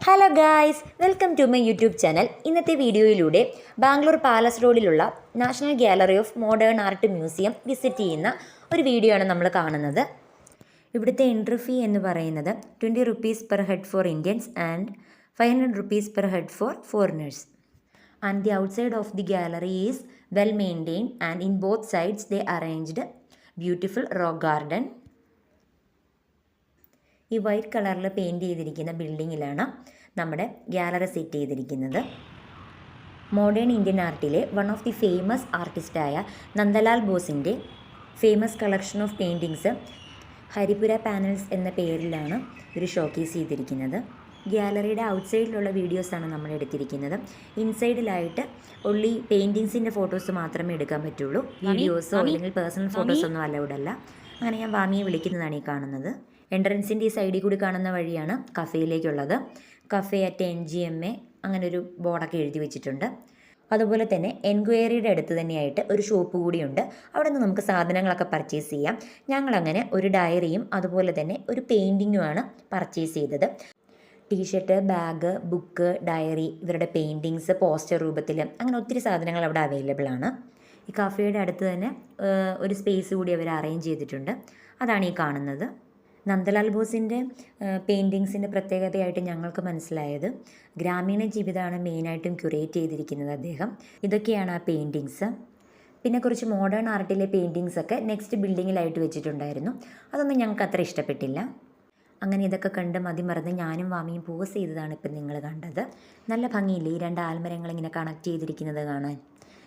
Hello guys, welcome to my YouTube channel. ഇന്നത്തെ വീഡിയോയിലൂടെ Bangalore palace റോഡിലുള്ള national gallery of modern art museum visit ചെയ്യുന്ന ഒരു വീഡിയോ ആണ് നമ്മൾ കാണുന്നത്. ഇവിടുത്തെ എൻട്രി ഫീ എന്ന് പറയുന്നത് 20 rupees per head for Indians and 500 rupees per head for foreigners. And the outside of the gallery is well maintained and in both sides they arranged beautiful rock garden. ഈ white കളറിൽ paint ചെയ്തിരിക്കുന്ന ബിൽഡിങ്ങിലാണ് നമ്മുടെ gallery set ചെയ്തിരിക്കുന്നത്. Modern Indian ആർട്ടിലെ one of the famous ആർട്ടിസ്റ്റായ നന്ദലാൽ ബോസിൻ്റെ famous collection of paintings Haripura panels എന്ന പേരിലാണ് ഒരു ഷോക്കേസ് ചെയ്തിരിക്കുന്നത്. ഗാലറിയുടെ ഔട്ട്സൈഡിലുള്ള വീഡിയോസാണ് നമ്മൾ എടുത്തിരിക്കുന്നത്. ഇൻസൈഡിലായിട്ട് ഒൺലി പെയിൻറ്റിങ്സിൻ്റെ ഫോട്ടോസ് മാത്രമേ എടുക്കാൻ പറ്റുള്ളൂ. വീഡിയോസോ അല്ലെങ്കിൽ പേഴ്സണൽ ഫോട്ടോസൊന്നും അലൗഡ് അല്ല. അങ്ങനെ ഞാൻ വാമിയെ വിളിക്കുന്നതാണ് ഈ കാണുന്നത്. എൻട്രൻസിൻ്റെ ഈ സൈഡിൽ കൂടി കാണുന്ന വഴിയാണ് കഫേയിലേക്കുള്ളത്. കഫേ അറ്റ് NGMA അങ്ങനൊരു ബോർഡൊക്കെ എഴുതി വെച്ചിട്ടുണ്ട്. അതുപോലെ തന്നെ എൻക്വയറിയുടെ അടുത്ത് തന്നെയായിട്ട് ഒരു ഷോപ്പ് കൂടിയുണ്ട്. അവിടെ നിന്ന് നമുക്ക് സാധനങ്ങളൊക്കെ പർച്ചേസ് ചെയ്യാം. ഞങ്ങളങ്ങനെ ഒരു ഡയറിയും അതുപോലെ തന്നെ ഒരു പെയിൻറ്റിങ്ങുമാണ് പർച്ചേസ് ചെയ്തത്. ടീഷർട്ട്, ബാഗ്, ബുക്ക്, ഡയറി, ഇവരുടെ പെയിൻറ്റിങ്സ് പോസ്റ്റർ രൂപത്തിൽ അങ്ങനെ ഒത്തിരി സാധനങ്ങൾ അവിടെ അവൈലബിൾ ആണ്. ഈ കഫേയുടെ അടുത്ത് തന്നെ ഒരു സ്പേസ് കൂടി അവർ അറേഞ്ച് ചെയ്തിട്ടുണ്ട്. അതാണ് ഈ കാണുന്നത്. നന്ദലാൽ ബോസിൻ്റെ പെയിൻറ്റിങ്സിൻ്റെ പ്രത്യേകതയായിട്ട് ഞങ്ങൾക്ക് മനസ്സിലായത് ഗ്രാമീണ ജീവിതമാണ് മെയിനായിട്ടും ക്യൂറേറ്റ് ചെയ്തിരിക്കുന്നത് അദ്ദേഹം. ഇതൊക്കെയാണ് ആ പെയിൻറ്റിങ്സ്. പിന്നെ കുറച്ച് മോഡേൺ ആർട്ടിലെ പെയിൻറ്റിങ്സൊക്കെ നെക്സ്റ്റ് ബിൽഡിങ്ങിലായിട്ട് വെച്ചിട്ടുണ്ടായിരുന്നു. അതൊന്നും ഞങ്ങൾക്ക് അത്ര ഇഷ്ടപ്പെട്ടില്ല. അങ്ങനെ ഇതൊക്കെ കണ്ട് മതിമറന്ന് ഞാനും വാമിയും പോസ് ചെയ്തതാണ് ഇപ്പം നിങ്ങൾ കണ്ടത്. നല്ല ഭംഗിയില്ലേ ഈ രണ്ട് ആൽമരങ്ങൾ ഇങ്ങനെ കണക്ട് ചെയ്തിരിക്കുന്നത് കാണാൻ.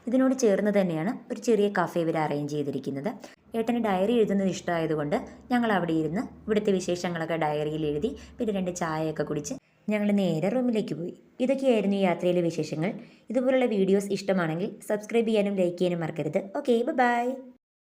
ഇതിനോട് ചേർന്ന് തന്നെയാണ് ഒരു ചെറിയ കഫേ ഇവർ അറേഞ്ച് ചെയ്തിരിക്കുന്നത്. ഏട്ടന് ഡയറി എഴുതുന്നത് ഇഷ്ടമായതുകൊണ്ട് ഞങ്ങൾ അവിടെ ഇരുന്ന് ഇവിടുത്തെ വിശേഷങ്ങളൊക്കെ ഡയറിയിൽ എഴുതി പിന്നെ 2 ചായയൊക്കെ കുടിച്ച് ഞങ്ങൾ നേരെ റൂമിലേക്ക് പോയി. ഇതൊക്കെയായിരുന്നു ഈ യാത്രയിലെ വിശേഷങ്ങൾ. ഇതുപോലുള്ള വീഡിയോസ് ഇഷ്ടമാണെങ്കിൽ സബ്സ്ക്രൈബ് ചെയ്യാനും ലൈക്ക് ചെയ്യാനും മറക്കരുത്. Okay, by.